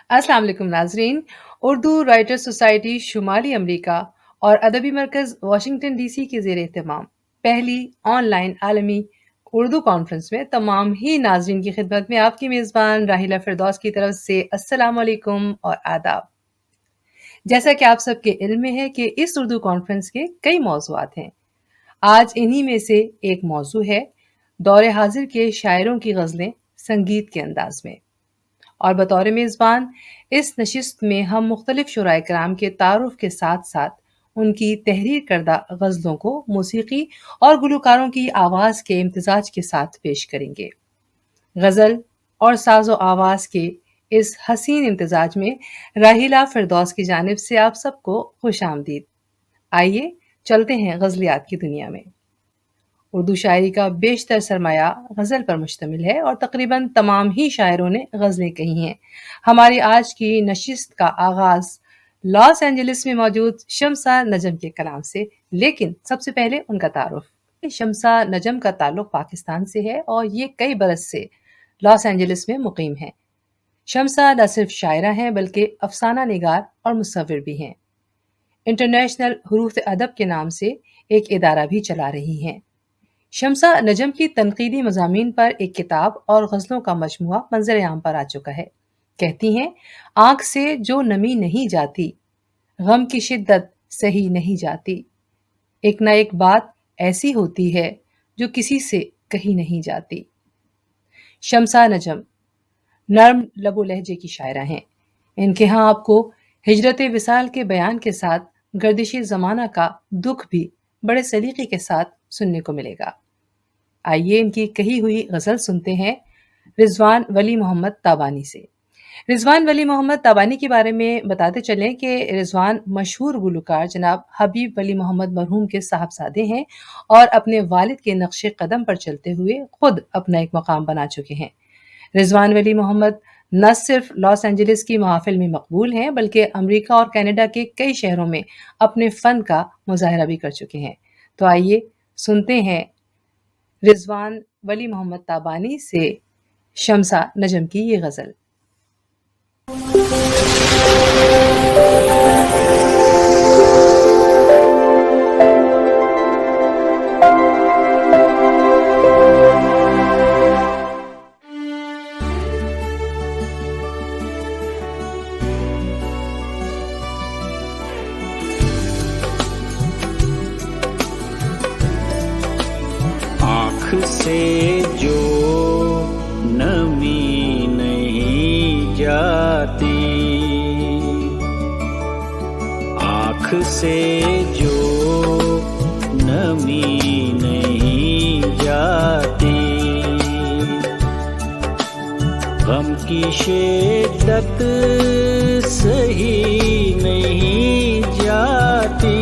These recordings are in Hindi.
अस्सलाम वालेकुम नाज़रीन। उर्दू राइटर्स सोसाइटी शुमाली अमरीका और अदबी मरकज़ वाशिंगटन डीसी के ज़ेर एहतमाम पहली ऑनलाइन आलमी उर्दू कॉन्फ्रेंस में तमाम ही नाज़रीन की खिदमत में आपकी मेज़बान राहिला फ़िरदौस की तरफ से अस्सलाम वालेकुम और आदाब। जैसा कि आप सबके इल्म में है कि इस उर्दू कॉन्फ्रेंस के कई मौज़ूआत हैं। आज इन्हीं में से एक मौज़ू है दौर हाज़िर के शायरों की ग़ज़लें संगीत के अंदाज़ में। और बतौर मेज़बान इस नशिस्त में हम मुख्तलिफ शुराए कराम के तारुफ के साथ साथ उनकी तहरीर करदा गज़लों को मौसीकी और गुलकारों की आवाज़ के इम्तिजाज के साथ पेश करेंगे। गज़ल और साज़ो आवाज़ के इस हसीन इम्तिजाज में राहिला फ़िरदौस की जानिब से आप सबको खुशामदीद। आइए चलते हैं गज़लियात की दुनिया में। उर्दू शायरी का बेशतर सरमाया गज़ल पर मुश्तमिल है और तकरीबन तमाम ही शायरों ने गज़लें कही हैं। हमारी आज की नशिस्त का आगाज़ लॉस एंजलिस में मौजूद शम्सा नजम के कलाम से, लेकिन सबसे पहले उनका तारुफ। शम्सा नजम का ताल्लुक पाकिस्तान से है और ये कई बरस से लॉस एंजलिस में मुकीम हैं। शम्सा न सिर्फ शायरा हैं बल्कि अफसाना निगार और मुसव्विर भी हैं। इंटरनेशनल हुरूफ अदब के नाम से एक इदारा भी चला रही हैं। शम्सा नजम की तनकीदी मज़ामीन पर एक किताब और गज़लों का मजमुआ मंज़र आम पर आ चुका है। कहती हैं, आँख से जो नमी नहीं जाती, गम की शिद्दत सही नहीं जाती, एक न एक बात ऐसी होती है जो किसी से कही नहीं जाती। शम्सा नजम नर्म लबो लहजे की शायरा हैं। इनके यहाँ आपको हिजरत विसाल के बयान के साथ गर्दिश ज़माना का दुख भी बड़े सलीके के साथ सुनने को मिलेगा। आइए इनकी कही हुई गज़ल सुनते हैं रिजवान वली मोहम्मद ताबानी से। रिजवान वली मोहम्मद ताबानी के बारे में बताते चलें कि रिजवान मशहूर गुलकार जनाब हबीब वली मोहम्मद मरहूम के साहबजादे हैं और अपने वालिद के नक्शे कदम पर चलते हुए खुद अपना एक मकाम बना चुके हैं। रिजवान वली मोहम्मद न सिर्फ लॉस एंजलिस की महफिल में मकबूल हैं बल्कि अमेरिका और कनाडा के कई शहरों में अपने फ़न का मुजाहरा भी कर चुके हैं। तो आइए सुनते हैं रिजवान वली मोहम्मद ताबानी से शम्सा नजम की ये गज़ल। आँख से जो नमी नहीं जाती, आँख से जो नमी नहीं जाती, गम की शिद्दत सही नहीं जाती,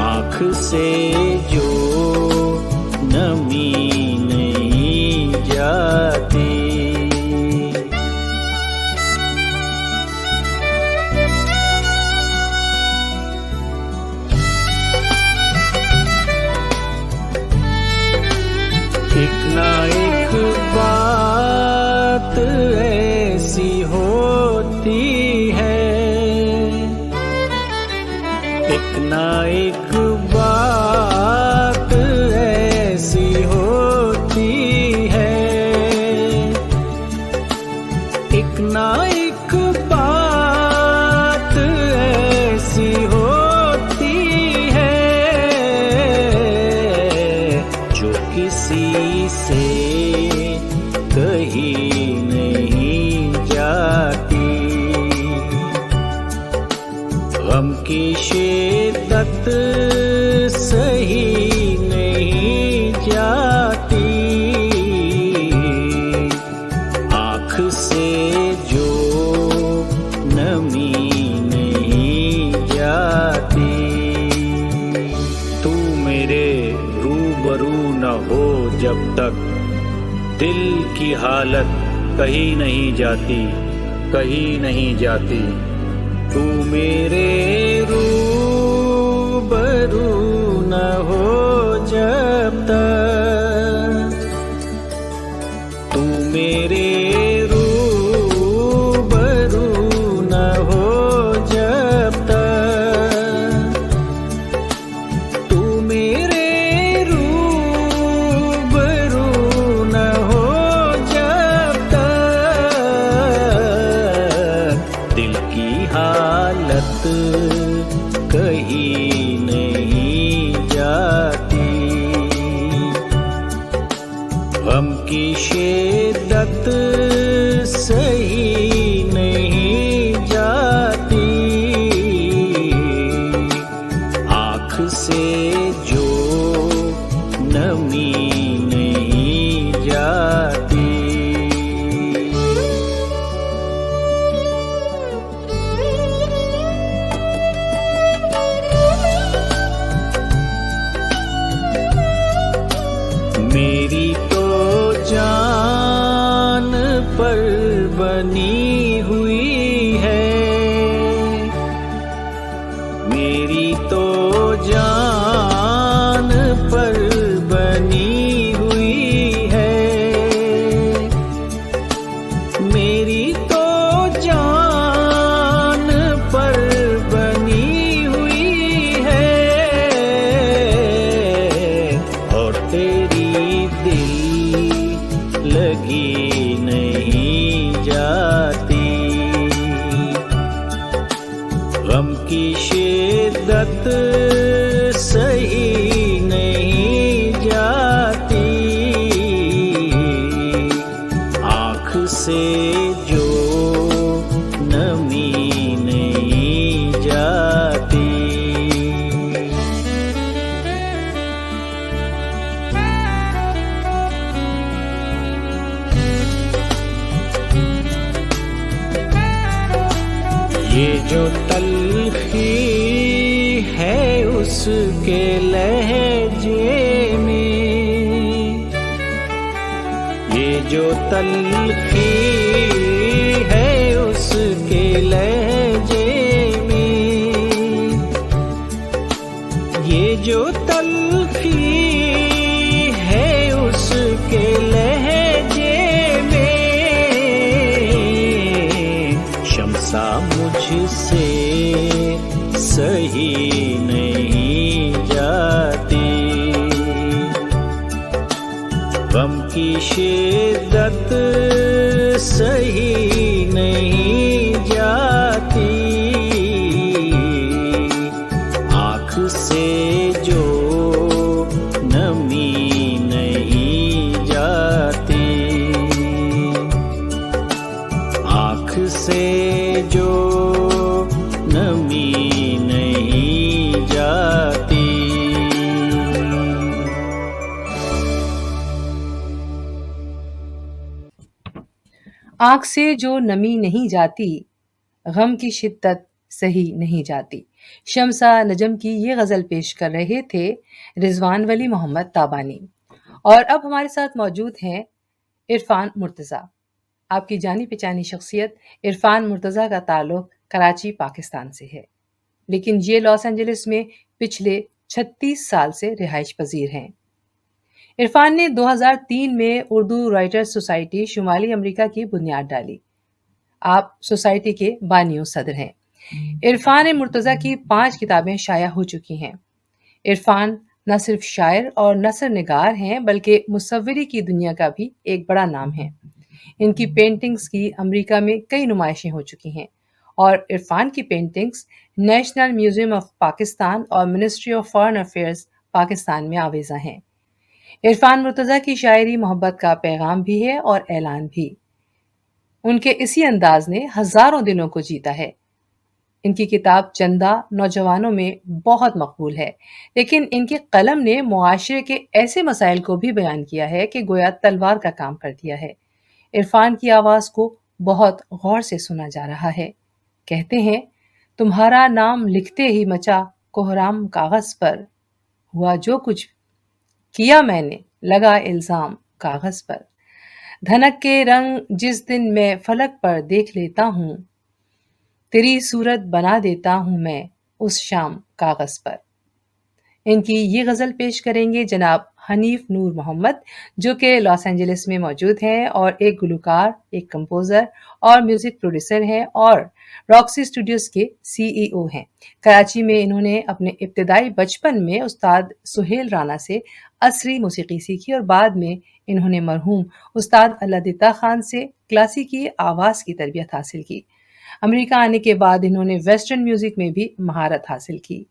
आँख से जो नमी नहीं जाती। एक ना एक बात ऐसी होती है, एक ना एक बात ऐसी होती है, एक ना एक बात ऐसी होती है, जो किसी से कही नहीं जाती, गम की शिद्दत सही नहीं जाती, आँख से जो नमी नहीं जाती। तू मेरे रूबरू न हो जब तक, दिल की हालत कहीं नहीं जाती, कहीं नहीं जाती। तू मेरे रूबरू न हो जब तक, तू मेरे पर बनी हुई है, मेरी तो जान पर बनी हुई है, मेरी तो जान पर बनी हुई है, और तेरी दिल लगी नहीं जाती, गम की शिद्दत सही नहीं जाती, आँख से जो नमी नहीं जाती। ये जो तलखी है उसके लहजे में, ये जो तलखी है उसके लहजे में, ये जो तलखी है उसके लहजे में, शम्सा मुझसे सही नहीं जाती, गम की शिद्दत सही नहीं जाती, आँख से जो नमी नहीं जाती, आँख से जो नमी नहीं जाती। आँख से जो नमी नहीं जाती, गम की शिद्दत सही नहीं जाती। शम्सा नजम की ये गजल पेश कर रहे थे रिजवान वली मोहम्मद ताबानी। और अब हमारे साथ मौजूद हैं इरफान मुर्तज़ा। आपकी जानी पहचानी शख्सियत इरफान मुर्तज़ा का ताल्लुक कराची पाकिस्तान से है, लेकिन ये लॉस एंजलिस में पिछले 36 साल से रिहाइश पजीर हैं। इरफान ने 2003 में उर्दू राइटर्स सोसाइटी शुमाली अमेरिका की बुनियाद डाली। आप सोसाइटी के बानियों सदर हैं। इरफान मुर्तज़ा की 5 किताबें शाया हो चुकी हैं। इरफान न सिर्फ शायर और नसर निगार हैं, बल्कि मुसव्विरी की दुनिया का भी एक बड़ा नाम है। इनकी पेंटिंग्स की अमेरिका में कई नुमाइशें हो चुकी हैं और इरफान की paintings national museum of Pakistan और ministry of foreign affairs Pakistan में आवेजा हैं। इरफान मुर्तज़ा की शायरी मोहब्बत का पैगाम भी है और ऐलान भी। उनके इसी अंदाज ने हजारों दिलों को जीता है। इनकी किताब चंदा नौजवानों में बहुत मकबूल है, लेकिन इनके कलम ने मुआशरे के ऐसे मसाइल को भी बयान किया है कि गोया तलवार का काम कर दिया है। इरफान की आवाज़ को बहुत गौर से सुना जा रहा है। कहते हैं, तुम्हारा नाम लिखते ही मचा कोहराम कागज़ पर, हुआ जो कुछ किया मैंने लगा इल्ज़ाम कागज़ पर, धनक के रंग जिस दिन मैं फलक पर देख लेता हूँ, तेरी सूरत बना देता हूँ मैं उस शाम कागज़ पर। इनकी ये गज़ल पेश करेंगे जनाब हनीफ नूर मोहम्मद, जो कि लॉस एंजलिस में मौजूद हैं और एक गुलकार, एक कंपोज़र और म्यूज़िक प्रोड्यूसर हैं और रॉक्सी स्टूडियोज़ के CEO हैं। कराची में इन्होंने अपने इब्तिदाई बचपन में उस्ताद सुहेल राना से असरी मौसीकी सीखी और बाद में इन्होंने मरहूम उस्ताद अल्लादिता खान से क्लासिकी आवाज़ की तरबियत हासिल की। अमेरिका आने के बाद इन्होंने वेस्टर्न म्यूज़िक में भी महारत हासिल की।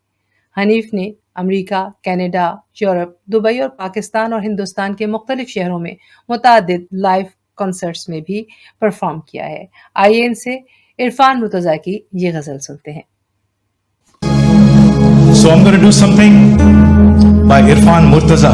हनीफ ने अमेरिका, कनाडा, यूरोप, दुबई और पाकिस्तान और हिंदुस्तान के मुख्तलिफ शहरों में मुतादिद लाइव कॉन्सर्ट्स में भी परफॉर्म किया है। आइए इनसे इरफान मुर्तज़ा की ये गज़ल सुनते हैं। So I'm going to do something by Irfan Murtaza.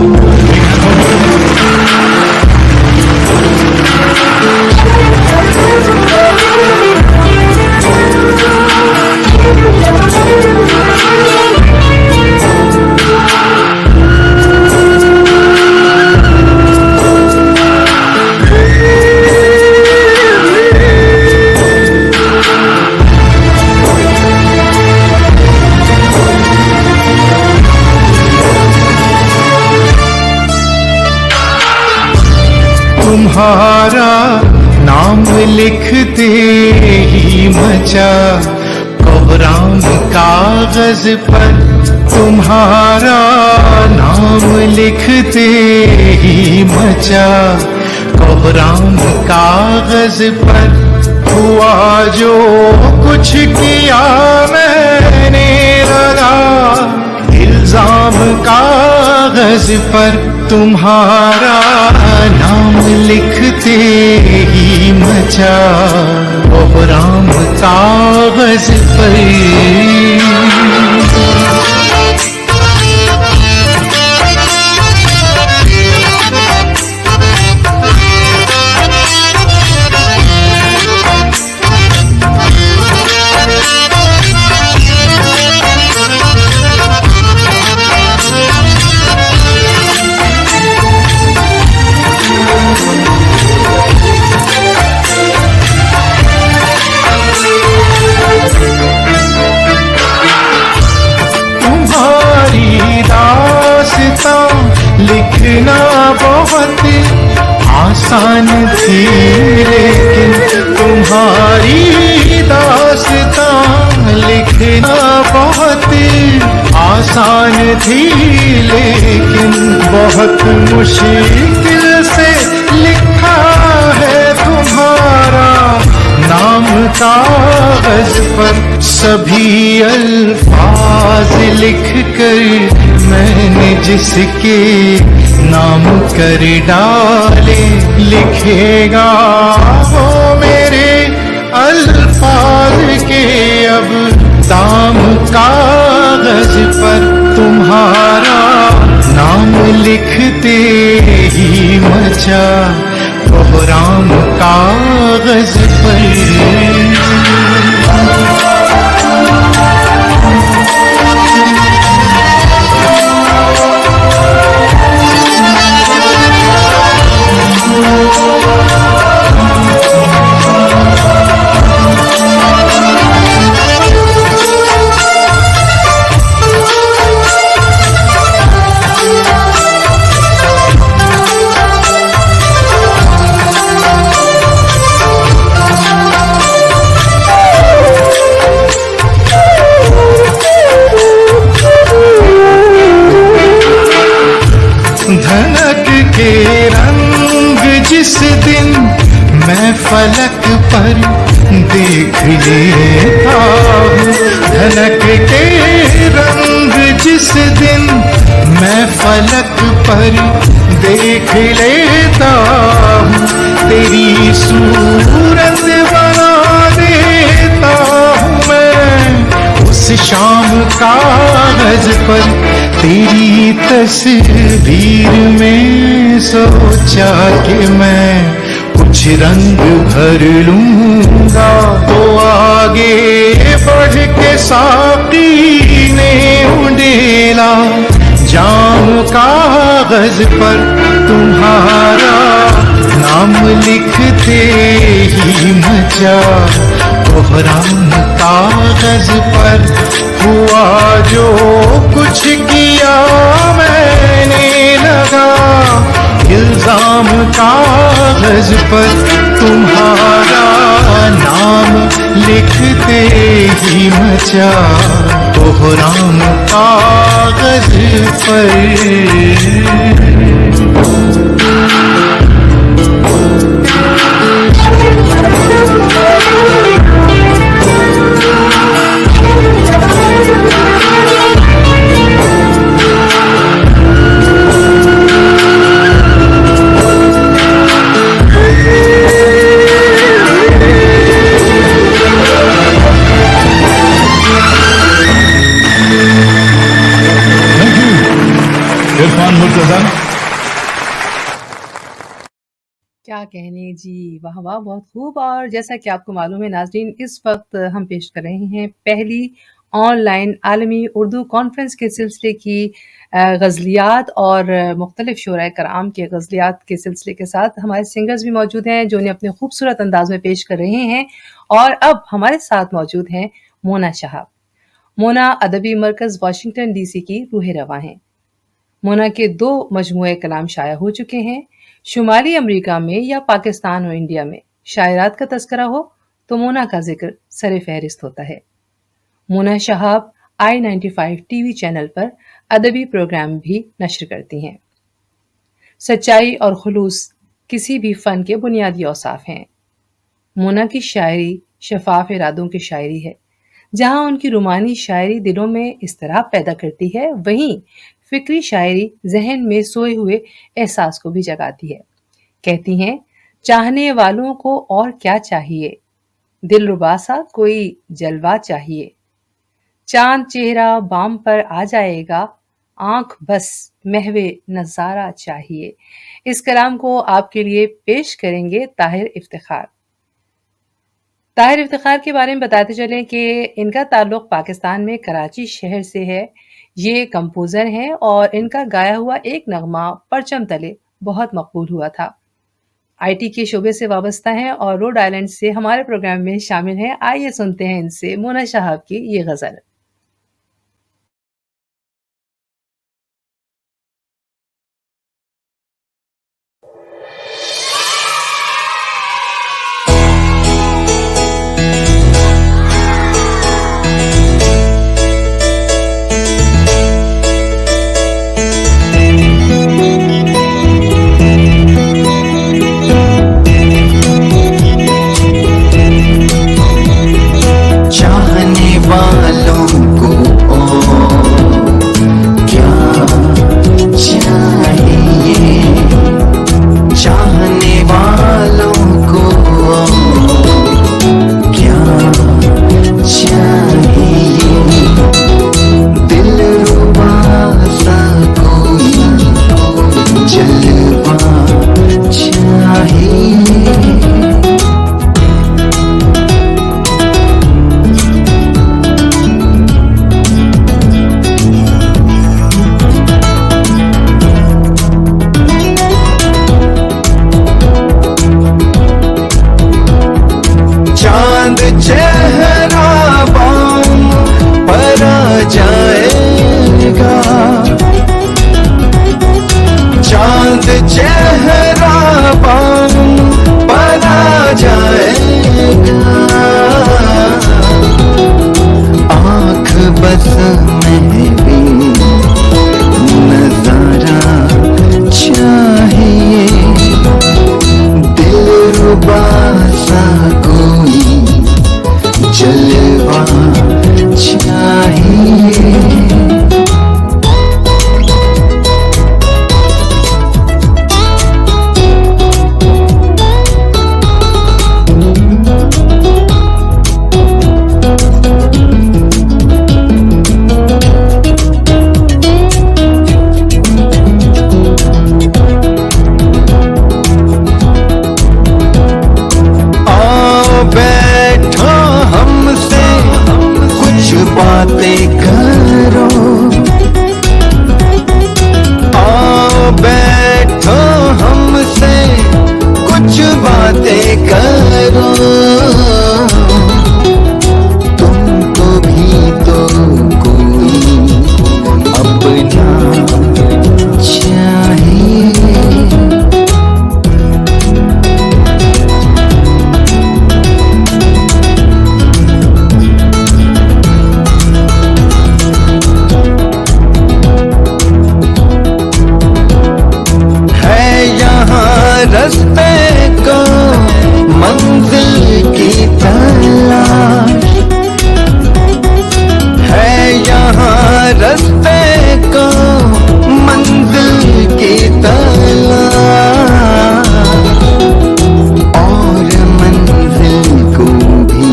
तुम्हारा नाम लिखते ही मचा कोहराम कागज पर तुम्हारा नाम लिखते ही मचा कोहराम कागज पर हुआ जो कुछ किया मैंने लगा इल्जाम कागज पर तुम्हारा नाम लिखते ही मचा कोहराम कागज पर लिखना बहुत आसान थी लेकिन तुम्हारी दास्तां लिखना बहुत आसान थी लेकिन बहुत मुश्किल से लिखा है तुम्हारा नाम कागज पर सभी अल्फाज लिख कर मैंने जिसके नाम कर डाले लिखेगा वो मेरे अल्फाज के अब दाम कागज पर तुम्हारा नाम लिखते ही मचा कोहराम कागज पर धनक के रंग जिस दिन मैं फलक पर देख लेता हूँ धनक के रंग जिस दिन मैं फलक पर देख लेता हूँ तेरी सूरत बना देता हूँ मैं उस शाम कागज पर तेरी तस्वीर में सोचा कि मैं कुछ रंग भर लूंगा तो आगे बढ़ के साकी ने उंडेला जाम कागज पर तुम्हारा नाम लिखते ही मचा कोहराम कागज पर हुआ जो कुछ किया मैंने लगा इल्जाम कागज पर तुम्हारा नाम लिखते ही मचा कोहराम कागज पर इरफान मुर्तजा। क्या कहने जी, वाह वाह, बहुत खूब। और जैसा कि आपको मालूम है नाज़रीन, इस वक्त हम पेश कर रहे हैं पहली ऑनलाइन आलमी उर्दू कॉन्फ्रेंस के सिलसिले की गज़लियात और मुख्तलिफ शोराए कराम के गज़लियात के सिलसिले के साथ हमारे सिंगर्स भी मौजूद हैं जो उन्हें अपने खूबसूरत अंदाज में पेश कर रहे हैं। और अब हमारे साथ मौजूद हैं मोना शहाब। मोना अदबी मरकज़ वाशिंगटन DC की रूह रवां हैं। मोना के 2 मजमूए कलाम शाया हो चुके हैं। शुमाली अमेरिका में या पाकिस्तान और इंडिया में शायरात का तस्करा हो तो मोना का जिक्र सरे फहरिस्त होता है। Mona Shahab I-95 TV channel पर अदबी प्रोग्राम भी नश्र करती हैं। सच्चाई और खुलूस किसी भी फन के बुनियादी औसाफ हैं। मोना की शायरी शफाफ इरादों की शायरी है। जहां उनकी रुमानी शायरी दिलों में इस्तराब पैदा करती है, वहीं फिक्री शायरी जहन में सोए हुए एहसास को भी जगाती है। कहती हैं, चाहने वालों को और क्या चाहिए, दिलरुबा सा कोई जलवा चाहिए, चांद चेहरा बाम पर आ जाएगा, आंख बस महवे नजारा चाहिए। इस कलाम को आपके लिए पेश करेंगे ताहिर इफ्तिखार। ताहिर इफ्तिखार के बारे में बताते चलें कि इनका ताल्लुक पाकिस्तान में कराची शहर से है। ये कंपोज़र हैं और इनका गाया हुआ एक नगमा परचम तले बहुत मकबूल हुआ था। आईटी के शोबे से वाबस्ता हैं और रोड आइलैंड से हमारे प्रोग्राम में शामिल हैं। आइए सुनते हैं इनसे मोना शहाब की ये गज़ल। चाहने वालों को और क्या चाहिए, चाहने वालों को और क्या चाहिए, दिलरुबा सा कोई जलवा चाहिए। चांद चेहरा बाम पर आ जाएगा, चांद चेहरा बाम पर आ जाएगा, आँख बस महवी नजारा चाहिए, दिलरुबा सा कोई जलवा चाहिए। आओ बैठो हमसे कुछ बातें करो, आओ बैठो हमसे कुछ बातें करो, तुमको भी तो कोई अपना चाहिए। रास्ते को मंजिल की तलाश है, यहाँ रास्ते को मंजिल की तलाश, और मंजिल को भी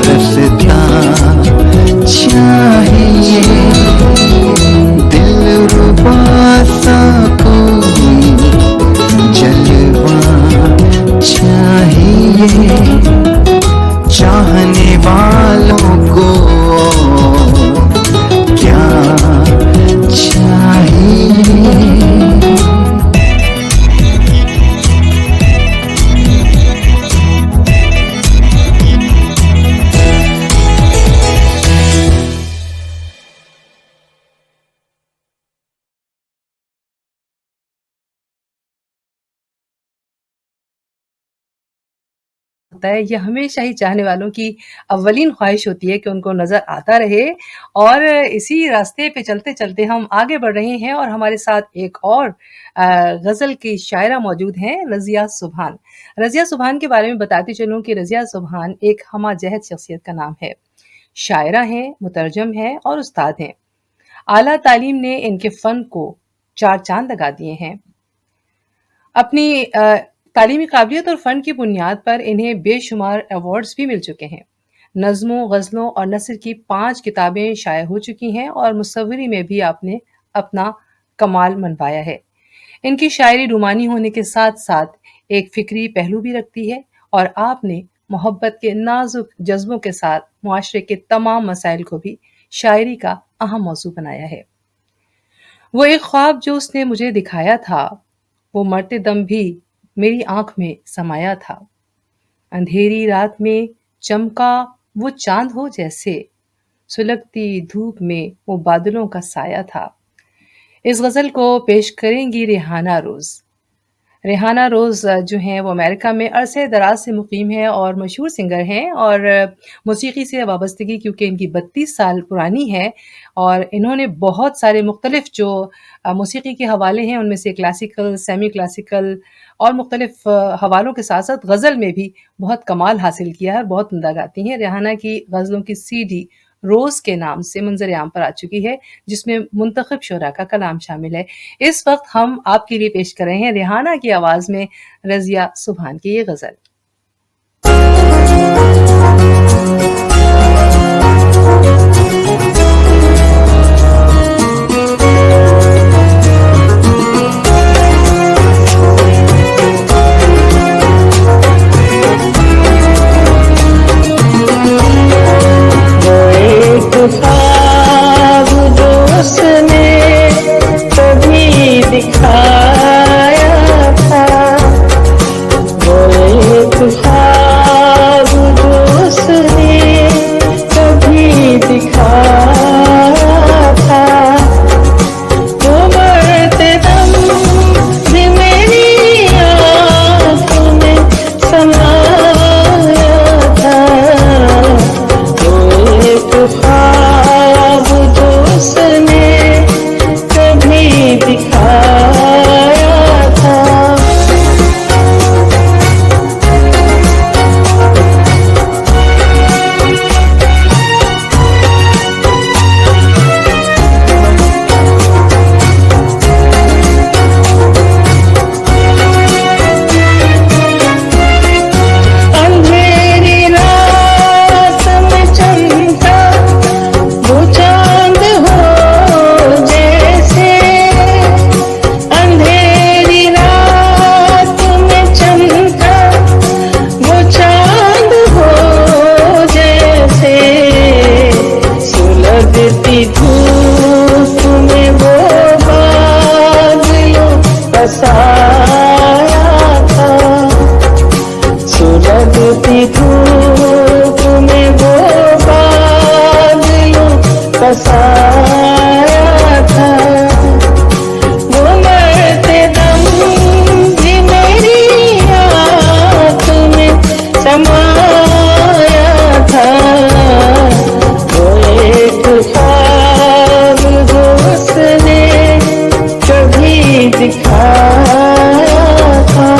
रास्ता चाहिए, दिलरुबा सा कोई जलवा चाहिए, चाहने वालों को क्या चाहिए। होता है, ये हमेशा ही चाहने वालों की अव्वलीन ख्वाहिश होती है कि उनको नज़र आता रहे और इसी रास्ते पे चलते-चलते हम आगे बढ़ रहे हैं और हमारे साथ एक और ग़ज़ल की शायरा मौजूद हैं, रज़िया सुभान। रज़िया सुभान के बारे में बताती चलूँ कि रज़िया सुभान एक हमाजहत शख्सियत का नाम है। शायरा हैं, मुतरजम हैं और उस्ताद हैं। आला तालीम ने इनके फ़न को 4 चाँद लगा दिए हैं। अपनी तालीमी काबिलियत और फ़न की बुनियाद पर इन्हें बेशुमार अवार्ड्स भी मिल चुके हैं। नज़्मों, ग़ज़लों और नस्र की 5 किताबें शाया हो चुकी हैं और मुसव्वरी में भी आपने अपना कमाल मनवाया है। इनकी शायरी रूमानी होने के साथ-साथ एक फ़िक्री पहलू भी रखती है और आपने मोहब्बत के नाज़ुक जज़्बों के साथ मुआशरे के तमाम मसाइल को भी शायरी का अहम मौज़ू बनाया है। वो एक ख्वाब जो उसने मुझे दिखाया था, वो मरते दम भी मेरी आँख में समाया था। अंधेरी रात में चमका वो चाँद हो जैसे, सुलगती धूप में वो बादलों का साया था। इस ग़ज़ल को पेश करेंगी रेहाना रोज़। रेहाना रोज़ जो हैं वो अमेरिका में अरसे दराज़ से मुक़ीम हैं और मशहूर सिंगर हैं और मौसीक़ी से वाबस्तगी क्योंकि इनकी 32 साल पुरानी है और इन्होंने बहुत सारे मुख्तलिफ़ जो मौसीक़ी के हवाले हैं उनमें से क्लासिकल, सेमी क्लासिकल और मुख्तलिफ़ हवालों के साथ-साथ ग़ज़ल में भी बहुत कमाल हासिल किया है और बहुत उम्दा गाती हैं। रेहाना की ग़ज़लों की सीडी रोज़ के नाम से मंज़र आम पर आ चुकी है, जिसमें मुंतखब शुरा का कलाम शामिल है। इस वक़्त हम आपके लिए पेश कर रहे हैं रेहाना की आवाज़ में रज़िया सुभान की ये ग़ज़ल। ख्वाब जो उसने कभी दिखाया था, वो एक ख्वाब जो उसने कभी दिखाया था, वो मरते दम भी मेरी आँखों में समाया था। वो एक ख्वाब जो उसने कभी दिखाया था। अंधेरी रात में चमका वो चांद हो जैसे, अंधेरी रात में चमका वो चांद हो जैसे, सुलगती धूप में वो बादलों का साया था, सुलगती धूप में वो बादलों का साया था। वो मरते दम भी मेरी आँख में समाया था। वो एक ख्वाब जो उसने कभी दिखाया था।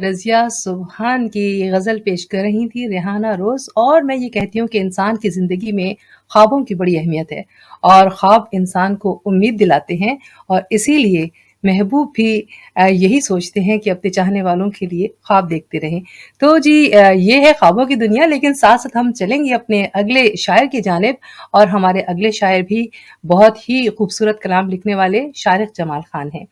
रज़िया सुब्हान की गज़ल पेश कर रही थी रेहाना रोज़। और मैं ये कहती हूँ कि इंसान की ज़िंदगी में ख्वाबों की बड़ी अहमियत है और ख्वाब इंसान को उम्मीद दिलाते हैं और इसीलिए महबूब भी यही सोचते हैं कि अपने चाहने वालों के लिए ख्वाब देखते रहें। तो जी ये है ख्वाबों की दुनिया, लेकिन साथ-साथ हम चलेंगे अपने अगले शायर की जानिब और हमारे अगले शायर भी बहुत ही खूबसूरत कलाम लिखने वाले शारिक जमाल खान हैं।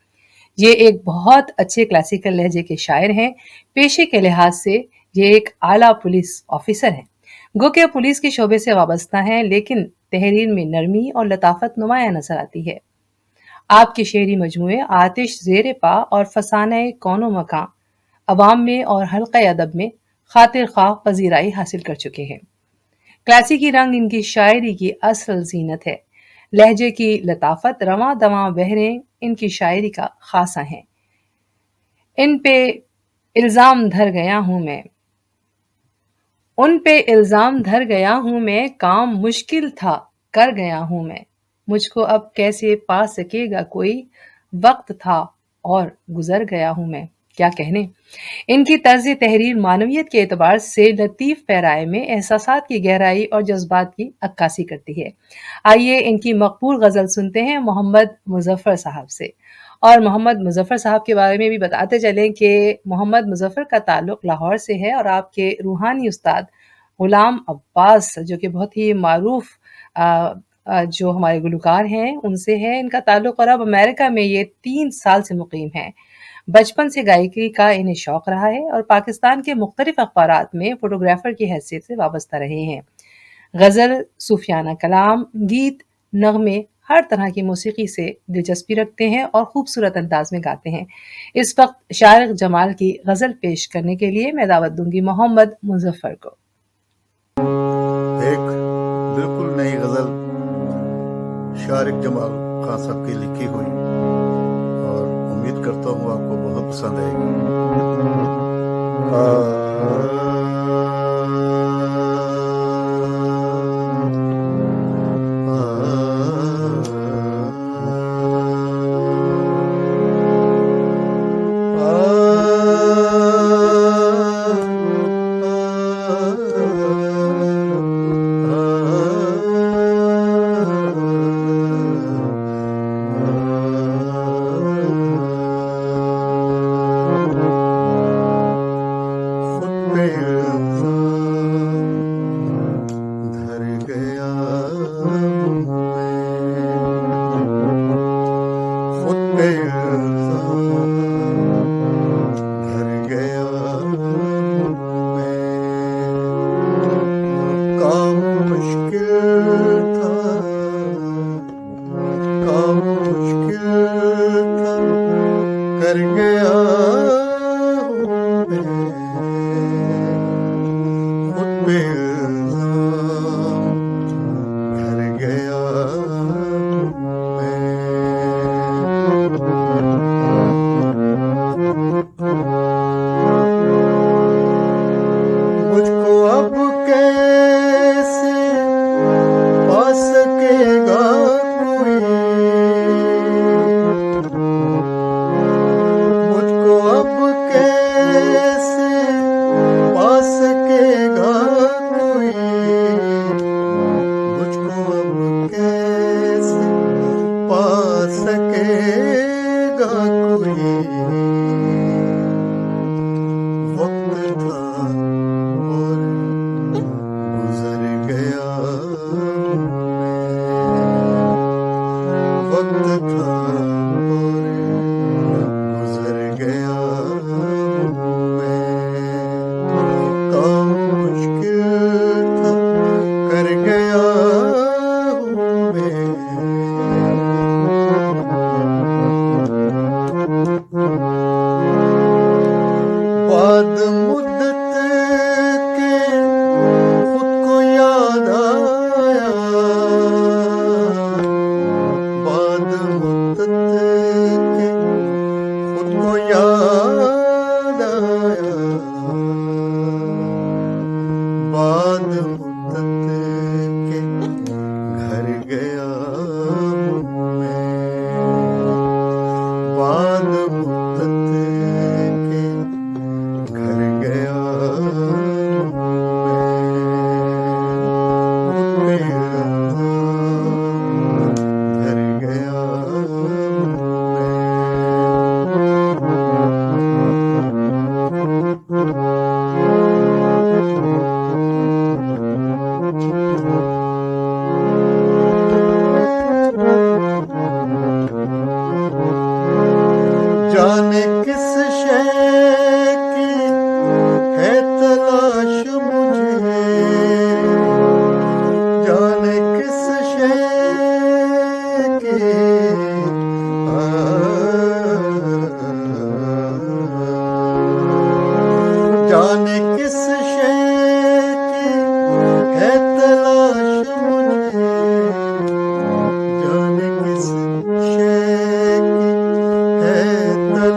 ये एक बहुत अच्छे क्लासिकल लहजे के शायर हैं। पेशे के लिहाज से ये एक आला पुलिस ऑफिसर हैं। गो के पुलिस के शोबे से वाबस्ता हैं, लेकिन तहरीर में नरमी और लताफत नुमायां नजर आती है। आपके शेरी मजमूए आतिश ज़ेर पा और फसाना कौनो मकां अवाम में और हल्का अदब में खातिर ख्वाह पजीराई हासिल कर चुके हैं। क्लासिकी रंग इनकी शायरी की असल जीनत है। लहजे की लताफत रवां दवां बहरें इनकी शायरी का खासा है। इन पे इल्जाम धर गया हूं मैं उन पे इल्जाम धर गया हूं मैं, काम मुश्किल था कर गया हूं मैं। मुझको अब कैसे पा सकेगा कोई, वक्त था और गुजर गया हूं मैं। क्या कहने। इनकी तर्ज तहरीर मानवियत के एतबार से लतीफ़ पैराए में एहसासात की गहराई और जज़्बात की अक्कासी करती है। आइए इनकी मकबूल ग़ज़ल सुनते हैं मोहम्मद मुज़फ़्फ़र साहब से। और मोहम्मद मुज़फ़्फ़र साहब के बारे में भी बताते चलें कि मोहम्मद मुज़फ़्फ़र का ताल्लुक़ लाहौर से है और आपके रूहानी उस्ताद ग़ुलाम अब्बास जो कि बहुत ही मारूफ़ जो हमारे गुलकार हैं उनसे है इनका ताल्लुक़ और अब अमेरिका में ये 3 साल से मुक़ीम हैं। बचपन से गायकी का इन्हें शौक रहा है और पाकिस्तान के मुख्तलिफ अखबारात में फोटोग्राफर की हैसियत से वाबस्ता रहे हैं। गज़ल, सूफियाना कलाम, गीत, नगमे हर तरह की मौसीकी से दिलचस्पी रखते हैं और खूबसूरत अंदाज में गाते हैं। इस वक्त शारिक जमाल की गज़ल पेश करने के लिए मैं दावत दूंगी मोहम्मद मुज़फ़्फ़र को। एक बिल्कुल नई गजल शारिक जमाल खान साहब की लिखी हुई और उम्मीद करता हूँ आपको बहुत पसंद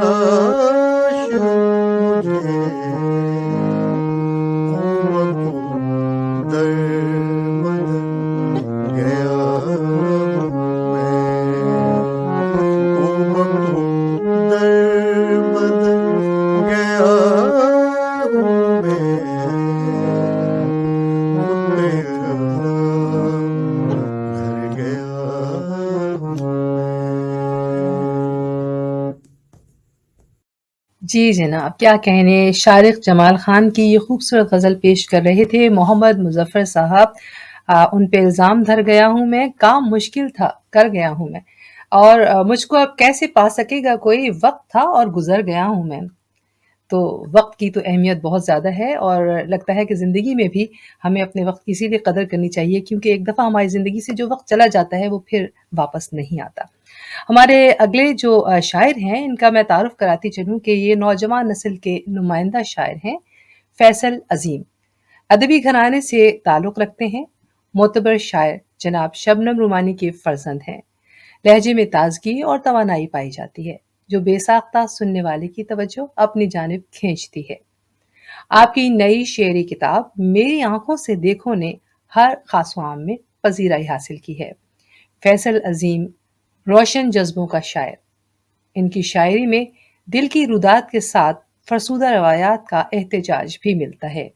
काश मुझे कुआं को दर बदल गया हूँ मैं, कुआं को दर बदल गया हूँ मैं, खुद मेरा घर गया हूँ मैं। जी जनाब, क्या कहने, शारिक जमाल खान की ये खूबसूरत गज़ल पेश कर रहे थे मोहम्मद मुज़फ़्फ़र साहब। उन पे इल्ज़ाम धर गया हूँ मैं, काम मुश्किल था कर गया हूँ मैं, और मुझको अब कैसे पा सकेगा कोई, वक्त था और गुजर गया हूँ मैं। तो वक्त की तो अहमियत बहुत ज़्यादा है और लगता है कि ज़िंदगी में भी हमें अपने वक्त की इसीलिए कदर करनी चाहिए क्योंकि एक दफ़ा हमारी ज़िंदगी से जो वक्त चला जाता है वो फिर वापस नहीं आता। हमारे अगले जो शायर हैं इनका मैं तारुफ कराती चलूँ कि ये नौजवान नस्ल के नुमाइंदा शायर हैं, फैसल अज़ीम। अदबी घराने से ताल्लुक़ रखते हैं, मोतबर शायर जनाब शबनम रूमानी के फ़र्जंद हैं। लहजे में ताज़गी और तवानाई पाई जाती है, जो बेसाख्ता सुनने वाले की तवज्जो अपनी जानिब खींचती है। आपकी नई शेरी किताब मेरी आंखों से देखो ने हर खासवाम में पजीराई हासिल की है। फैसल अजीम रोशन जज्बों का शायर, इनकी शायरी में दिल की रुदात के साथ फरसूदा रवायात का एहतजाज भी मिलता है।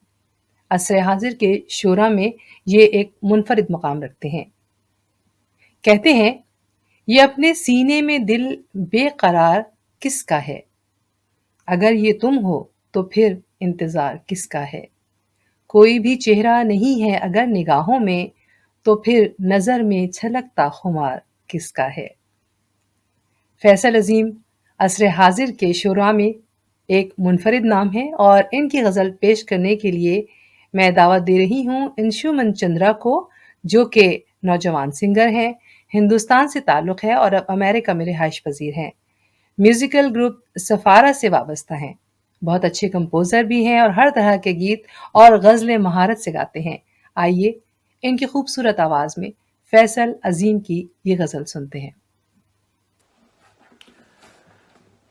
असर हाजिर के शोरा में ये एक मुनफरिद मकाम रखते हैं। कहते हैं, ये अपने सीने में दिल बेकरार किसका है, अगर ये तुम हो तो फिर इंतजार किसका है, कोई भी चेहरा नहीं है अगर निगाहों में तो फिर नजर में छलकता खुमार किसका है। फैसल अजीम असर हाजिर के शुरा में एक मुनफरिद नाम है और इनकी गज़ल पेश करने के लिए मैं दावत दे रही हूँ अंशुमन चंद्रा को, जो कि नौजवान सिंगर हैं, हिंदुस्तान से ताल्लुक़ है और अब अमेरिका में रिहाइश पजीर हैं। म्यूज़िकल ग्रुप सफ़ारा से वाबस्ता हैं। बहुत अच्छे कंपोज़र भी हैं और हर तरह के गीत और गज़लें महारत से गाते हैं। आइए इनकी खूबसूरत आवाज़ में फैसल अजीम की ये गज़ल सुनते हैं।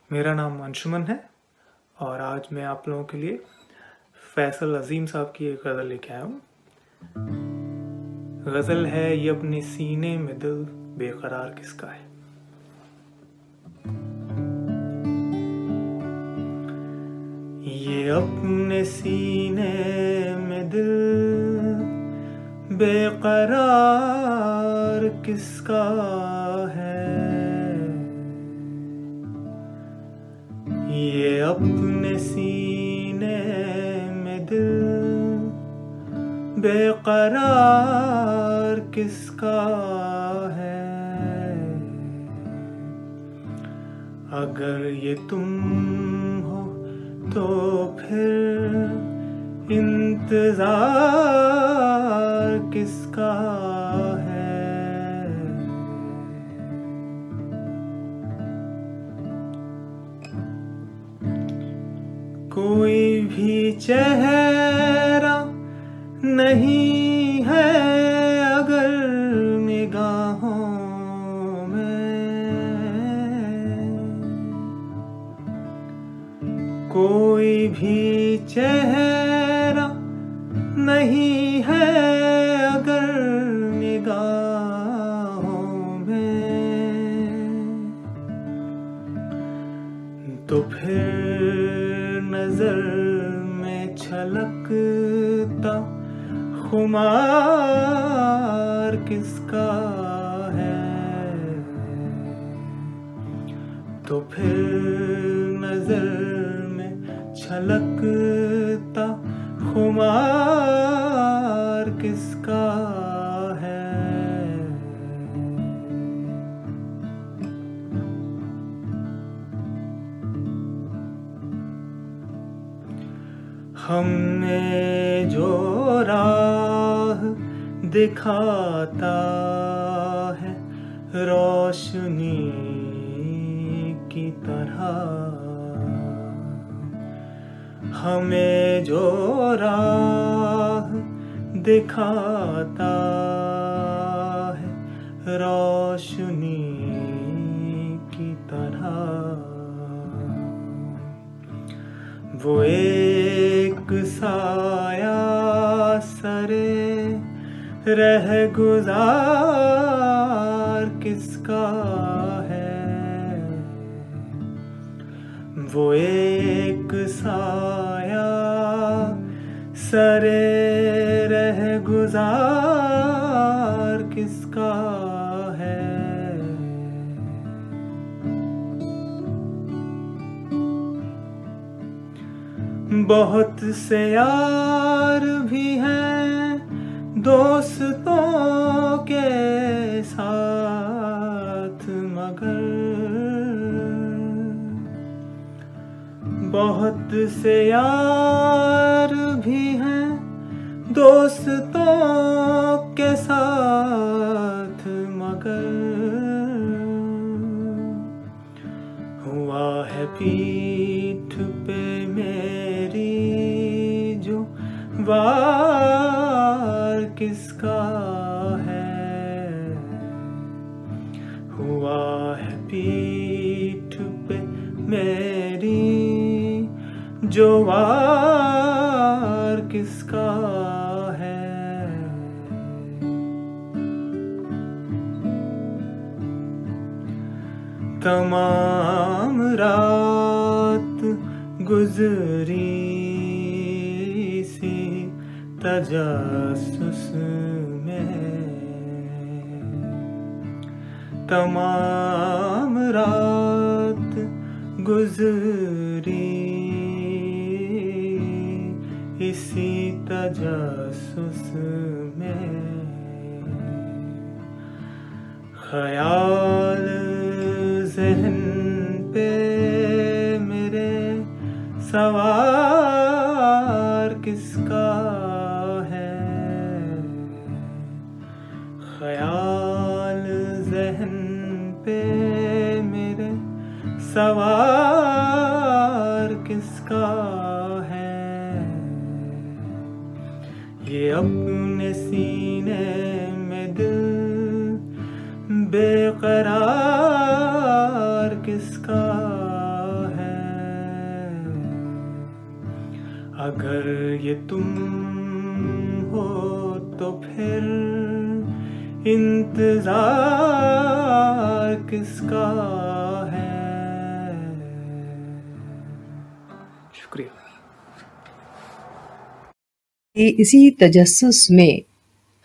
मेरा नाम अंशुमन है और आज मैं आप लोगों के लिए फैसल अजीम साहब की एक गज़ल लेके आया हूँ। गज़ल है ये अपने सीने में दिल बेकरार किसका है। ये अपने सीने में दिल बेकरार किसका है, ये अपने सीने में दिल बेकरार किसका है, अगर ये तुम हो तो फिर इंतजार किसका है। कोई भी चेहरा नहीं है अगर निगाहों में, कोई भी चेहरा नहीं है अगर निगाहों में, तो फिर नजर में छलकता खुमार किसका है, तो फिर नजर में छलकता खुमार किसका है। हमने जो राह दिखाता है रोशनी की तरह, हमें जो राह दिखाता है रोशनी की तरह, वो एक साया सरे रह गुजार किसका है, वो एक साया सरे रह गुजार किसका है। बहुत से यार भी हैं दोस्तों के साथ, मगर बहुत से यार भी हैं दोस्तों के साथ, मगर हुआ है पीठ पे मेरी जो वार किसका है, हुआ है पीठ पे मेरी जो वार किसका है। तमाम रात गुजरी सी तजासुस में, तमाम रात गुजरी इसी तजासुस में। ख्याल ज़हन पे मेरे सवार किसका है, ख्याल ज़हन पे मेरे सवार किसका है। ये अपने सीने में दिल बेकरार किसका है, अगर ये तुम हो तो फिर इंतजार किसका है। शुक्रिया। इसी तजस्सुस में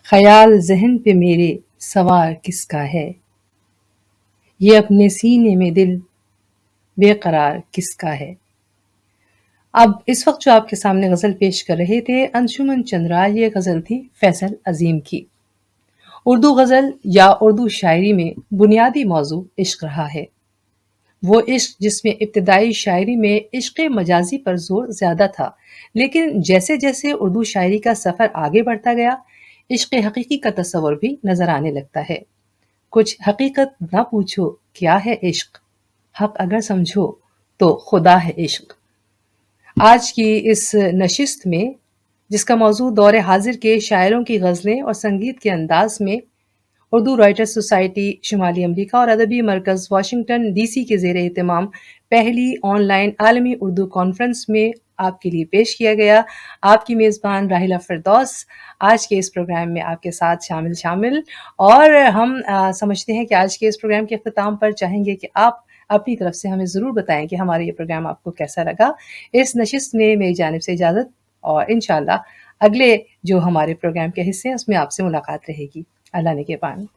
ख्याल ज़हन पे मेरे सवार किसका है, ये अपने सीने में दिल बेकरार किसका है। अब इस वक्त जो आपके सामने गज़ल पेश कर रहे थे अंशुमन चंद्रा, ये गज़ल थी फैसल अजीम की। उर्दू गज़ल या उर्दू शायरी में बुनियादी मौजू इश्क रहा है। वो इश्क जिसमें इब्तिदाई शायरी में इश्क मजाजी पर जोर ज्यादा था, लेकिन जैसे जैसे उर्दू शायरी का सफर आगे बढ़ता गया, इश्क हकीकी का तस्वर भी नजर आने लगता है। कुछ हकीकत ना पूछो क्या है इश्क, हक अगर समझो तो खुदा है इश्क। आज की इस नशिस्त में, जिसका मौजू दौर हाजिर के शायरों की गज़लें और संगीत के अंदाज में उर्दू राइटर्स सोसाइटी शुमाली अमरीका और अदबी मरकज़ वाशिंगटन डीसी के ज़ेर एहतमाम पहली ऑनलाइन आलमी उर्दू कॉन्फ्रेंस में आपके लिए पेश किया गया, आपकी मेज़बान राहिला फ़िरदौस आज के इस प्रोग्राम में आपके साथ शामिल और हम समझते हैं कि आज के इस प्रोग्राम के अख्ताम पर चाहेंगे कि आप अपनी तरफ से हमें ज़रूर बताएं कि हमारा ये प्रोग्राम आपको कैसा लगा। इस नशिस्त में मेरी जानिब से इजाज़त और इंशाअल्लाह अगले जो हमारे प्रोग्राम के हिस्से हैं उसमें आपसे मुलाकात रहेगी। अल्लाह ने के पान।